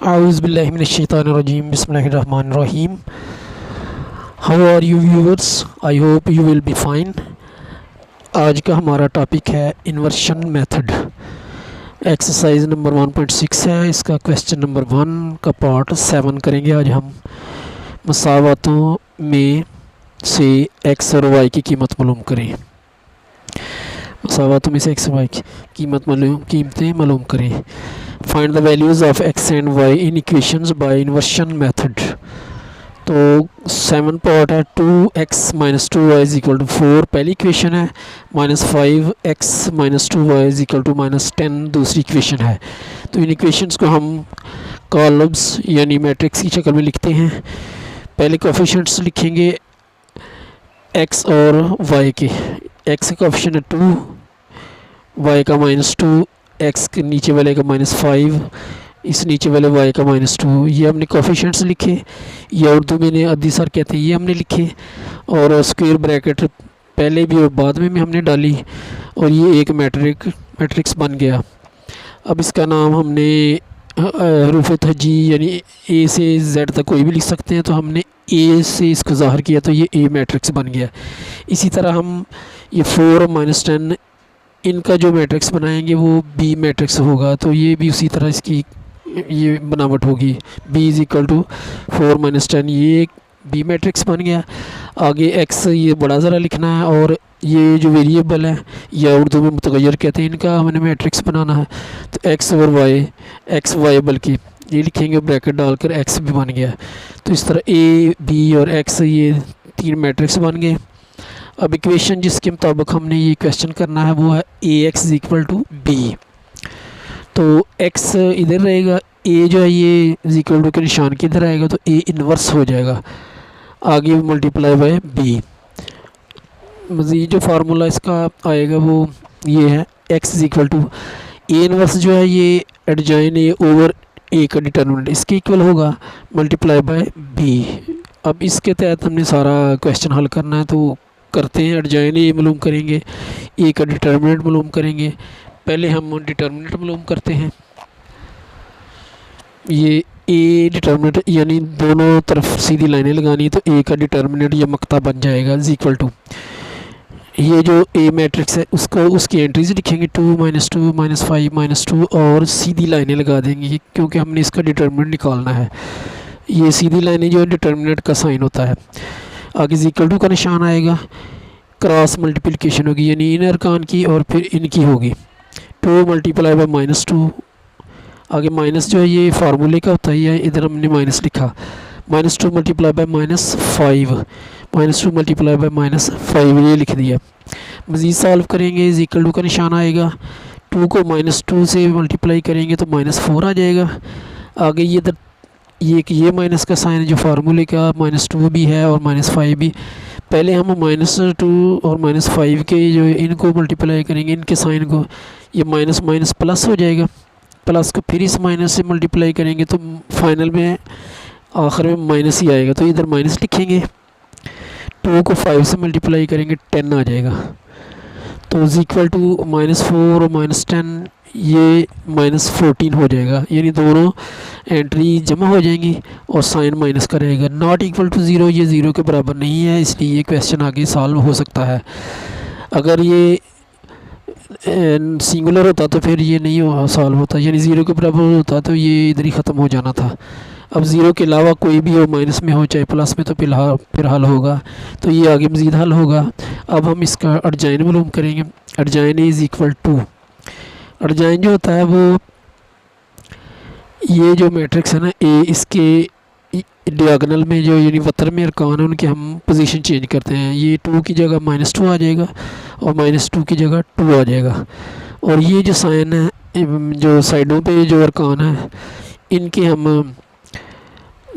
Auzubillahiminash-shaytanir-rajim. Bismillahir-rahmanir-rahim. How are you viewers? I hope you will be fine. आज का हमारा topic है inversion method. Exercise number 1.6 है। इसका क्वेश्चन नंबर 1 का पार्ट 7 करेंगे। आज हम मसावतों में से एक्स और वाई की कीमत मालूम करें। मसावतों में से एक्स और वाई की कीमतें मालूम करें। Find the values of X and Y in equations by inversion method. तो 7 पार्ट है। 2x minus 2y is equal to 4 पहली इक्वेशन है, minus 5x minus 2y is equal to minus 10 दूसरी इक्वेशन है। तो इन इक्वेशंस को हम कॉलम्स यानी मैट्रिक्स की शक्ल में लिखते हैं। पहले कोफिशिएंट्स लिखेंगे x और y के। x का कोफिशिएंट है 2, y का माइनस 2, x के नीचे वाले का माइनस 5, इस नीचे वाले y का माइनस 2। ये हमने कोफिशिएंट्स लिखे, ये उर्दू में ने अद्दी सर कहते हैं, ये हमने लिखे। और स्क्वायर ब्रैकेट पहले भी और बाद में भी हमने डाली और ये एक मैट्रिक्स बन गया। अब इसका नाम हमने हरूफ तहजी यानी ए से जेड तक कोई भी लिख सकते हैं, तो हमने ए से इसको ज़ाहिर किया तो ये ए मैट्रिक्स बन गया। इसी तरह हम ये 4 माइनस 10 इनका जो मैट्रिक्स बनाएंगे वो बी मैट्रिक्स होगा। तो ये भी उसी तरह इसकी ये बनावट होगी। b is equal to 4 minus 10, ये बी मैट्रिक्स बन गया। आगे x ये बड़ा ज़रा लिखना है और ये जो वेरिएबल है या उर्दू में मुतगय्यर कहते हैं, इनका हमने मैट्रिक्स बनाना है। तो x और y बल्कि ये लिखेंगे ब्रैकेट डालकर, x भी बन गया। तो इस तरह a, b और x ये 3 मैट्रिक्स बन गए। अब इक्वेशन जिसके मुताबिक हमने ये क्वेश्चन करना है वो है ax is equal to b। तो x इधर रहेगा, a जो है ये इज इक्वल टू के निशान की इधर आएगा तो a इन्वर्स हो जाएगा, आगे मल्टीप्लाई बाय b। मज़ीद जो फार्मूला इसका आएगा वो ये है x is equal to a inverse जो है ये एडजॉइन a ओवर a का डिटर्मिनेंट इसके इक्वल होगा मल्टीप्लाई बाय b। अब इसके तहत हमने सारा क्वेश्चन हल करना है, तो करते हैं। एडजॉइन a मालूम करेंगे, a का डिटर्मिनेंट मालूम करेंगे। पहले हम डिटर्मिनेंट मालूम करते हैं। ये ए डिटर्मिनेंट यानी दोनों तरफ सीधी लाइनें लगानी, तो ए का डिटर्मिनेंट ये मक्ता बन जाएगा इज इक्वल टू ये जो ए मैट्रिक्स है उसको उसकी एंट्रीज लिखेंगे 2 माइनस 2 माइनस 5 माइनस 2 और सीधी लाइनें लगा देंगे क्योंकि हमने इसका डिटर्मिनेंट निकालना है। ये सीधी लाइनें जो डिटर्मिनेंट का साइन होता है। आगे इज इक्वल टू का निशान आएगा, क्रॉस मल्टीप्लिकेशन होगी यानी इन अरकान की और फिर इनकी होगी। 2 मल्टीप्लाई बाय माइनस 2, आगे माइनस जो है ये फार्मूले का होता है, इधर हमने माइनस लिखा। Minus 2 multiply by minus 5, minus 2 multiply by minus 5 ये लिख दिया। मज़ीद सॉल्व करेंगे, इज इक्वल टू का निशान आएगा। 2 को माइनस 2 से मल्टीप्लाई करेंगे तो माइनस 4 आ जाएगा। आगे ये इधर ये माइनस का साइन जो फार्मूले का माइनस 2 भी है और माइनस 5 भी। पहले हम माइनस 2 और माइनस 5 के जो इनको मल्टीप्लाई करेंगे, इनके साइन को, ये माइनस माइनस प्लस हो जाएगा। प्लस को फिर इस माइनस से मल्टीप्लाई करेंगे तो फाइनल में आखिर में माइनस ही आएगा, तो इधर माइनस लिखेंगे। 2 को 5 से मल्टीप्लाई करेंगे 10 आ जाएगा। तो इज इक्वल टू माइनस 4 और माइनस 10 ये माइनस 14 हो जाएगा, यानी दोनों एंट्री जमा हो जाएंगी और साइन माइनस का रहेगा। नॉट इक्वल टू 0, ये 0 के बराबर नहीं है, इसलिए ये क्वेश्चन आगे सॉल्व हो सकता है। अगर ये सिंगुलर होता तो फिर ये नहीं सॉल्व होता, यानी 0 के बराबर होता तो ये इधर ही ख़त्म हो जाना था। अब 0 के अलावा कोई भी हो, माइनस में हो चाहे प्लस में, तो फिर हल होगा, तो ये आगे मज़ीद हल होगा। अब हम इसका एडजॉइन मालूम करेंगे। Adjoint is equal to, adjoint जो होता है वो ये जो मैट्रिक्स है ना ए, इसके डियागनल में जो यानी वतर में अरकान है उनके हम पोजीशन चेंज करते हैं। ये 2 की जगह माइनस 2 आ जाएगा और माइनस 2 की जगह 2 आ जाएगा। और ये जो साइन है जो साइडों पे जो अरकान है इनके हम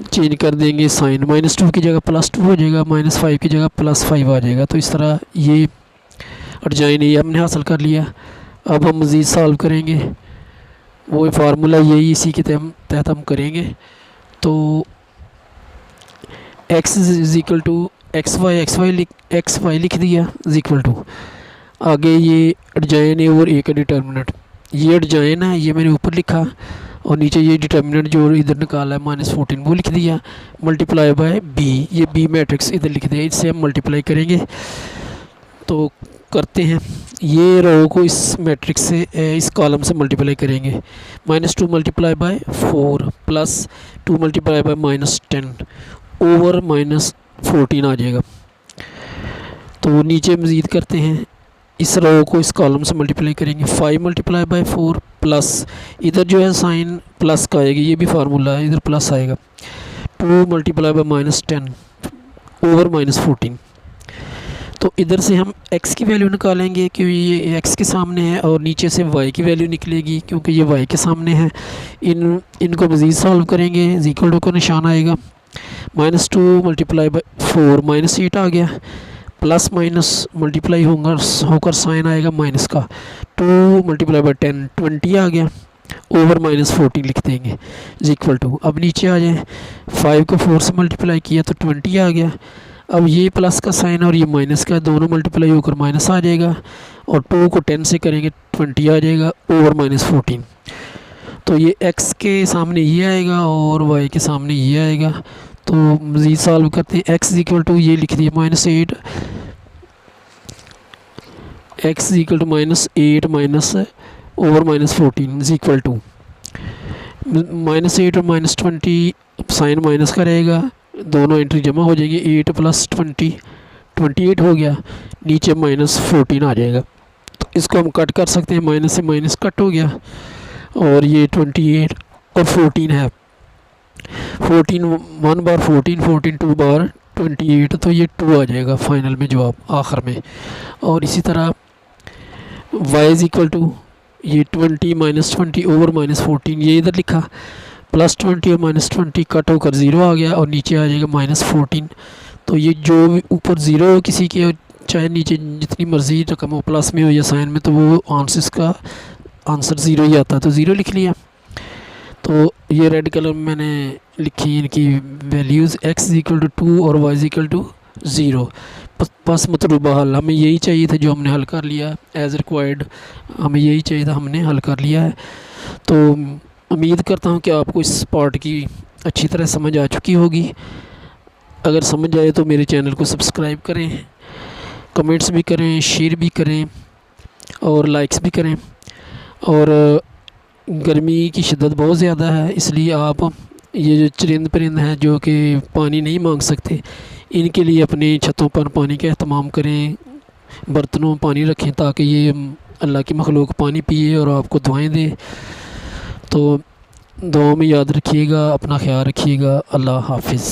चेंज कर देंगे साइन। माइनस 2 की जगह प्लस 2 हो जाएगा, माइनस 5 की जगह प्लस 5 आ जाएगा। तो इस तरह ये एडजॉइन ये हमने हासिल कर लिया। अब हम मज़ीद सॉल्व करेंगे, वो फार्मूला यही इसी के तहत हम करेंगे। तो x is equal to X Y लिख दिया इज इक्वल टू, आगे ये एडजॉइन है और ए का डिटर्मिनेंट, ये एडजॉइन है ये मैंने ऊपर लिखा और नीचे ये डिटर्मिनेंट जो इधर निकाला है -14 वो लिख दिया, मल्टीप्लाई बाय बी, ये बी मैट्रिक्स इधर लिख दिया, इससे हम मल्टीप्लाई करेंगे। तो करते हैं, ये रो को इस मैट्रिक्स से इस कॉलम से मल्टीप्लाई करेंगे, -2 multiply by 4 plus 2 multiply by -10 over -14 आ जाएगा। तो नीचे मज़ीद करते हैं, इस रो को इस कॉलम से मल्टीप्लाई करेंगे, 5 मल्टीप्लाई बाय 4 प्लस इधर जो है साइन प्लस का आएगा, ये भी फार्मूला है, इधर प्लस आएगा, 2 मल्टीप्लाई बाय -10 ओवर -14। तो इधर से हम x की वैल्यू निकालेंगे क्योंकि ये x के सामने है, और नीचे से y की वैल्यू निकलेगी क्योंकि ये y के सामने है। इनको मज़ीद सॉल्व करेंगे, इक्वल टू का निशान आएगा, -2 मल्टीप्लाई बाय 4 -8 आ गया, प्लस माइनस मल्टीप्लाई होकर साइन आएगा माइनस का, 2 मल्टीप्लाई बाय 10 20 आ गया, ओवर -14 लिख देंगे इक्वल टू। अब नीचे आ जाए, 5 को 4 से मल्टीप्लाई किया तो 20 आ गया। अब ये प्लस का साइन और ये माइनस का दोनों मल्टीप्लाई होकर माइनस आ जाएगा, और 2 को 10 से करेंगे 20 आ जाएगा ओवर -14। तो ये x के सामने ये आएगा और y के सामने ये आएगा। तो मज़ीद सॉल्व करते हैं, x इक्वल टू ये लिख दिया -8, x equal to -8 minus over -14 equal to -8 और -20 साइन माइनस का रहेगा, दोनों एंट्री जमा हो जाएगी, 8 प्लस 20 28 हो गया, नीचे -14 आ जाएगा। तो इसको हम कट कर सकते हैं, माइनस से माइनस कट हो गया, और ये 28 और 14 है, 14 1 बार 14 14 2 बार 28, तो ये 2 आ जाएगा फाइनल में जवाब आखिर में। और इसी तरह y इज़ इक्वल टू ये 20 -20 ओवर -14, ये इधर लिखा, +20 और -20 कट होकर 0 आ गया, और नीचे आ जाएगा -14। तो ये जो ऊपर 0 हो किसी के, चाहे नीचे जितनी मर्ज़ी रकम हो, प्लस में हो या साइन में, तो वो आंसर का आंसर 0 ही आता है, तो 0 लिख लिया। तो ये रेड कलर में मैंने लिखी इनकी वैल्यूज़, x इक्वल टू 2 और y इक्वल टू 0। बस मतलूबा हल हमें यही चाहिए था जो हमने हल कर लिया, एज़ रिक्वायर्ड हमें यही चाहिए था, हमने हल कर लिया है। तो उम्मीद करता हूँ कि आपको इस पार्ट की अच्छी तरह समझ आ चुकी होगी। अगर समझ आए तो मेरे चैनल को सब्सक्राइब करें, कमेंट्स भी करें, शेयर भी करें और लाइक्स भी करें। और गर्मी की शिद्दत बहुत ज़्यादा है, इसलिए आप ये जो चरिंद परिंद हैं जो कि पानी नहीं मांग सकते, इनके लिए अपनी छतों पर पानी का एहतमाम करें, बर्तनों में पानी रखें ताकि ये अल्लाह की मखलूक पानी पिए और आपको दुआएं दे। तो दुआ में याद रखिएगा, अपना ख्याल रखिएगा। अल्लाह हाफिज़।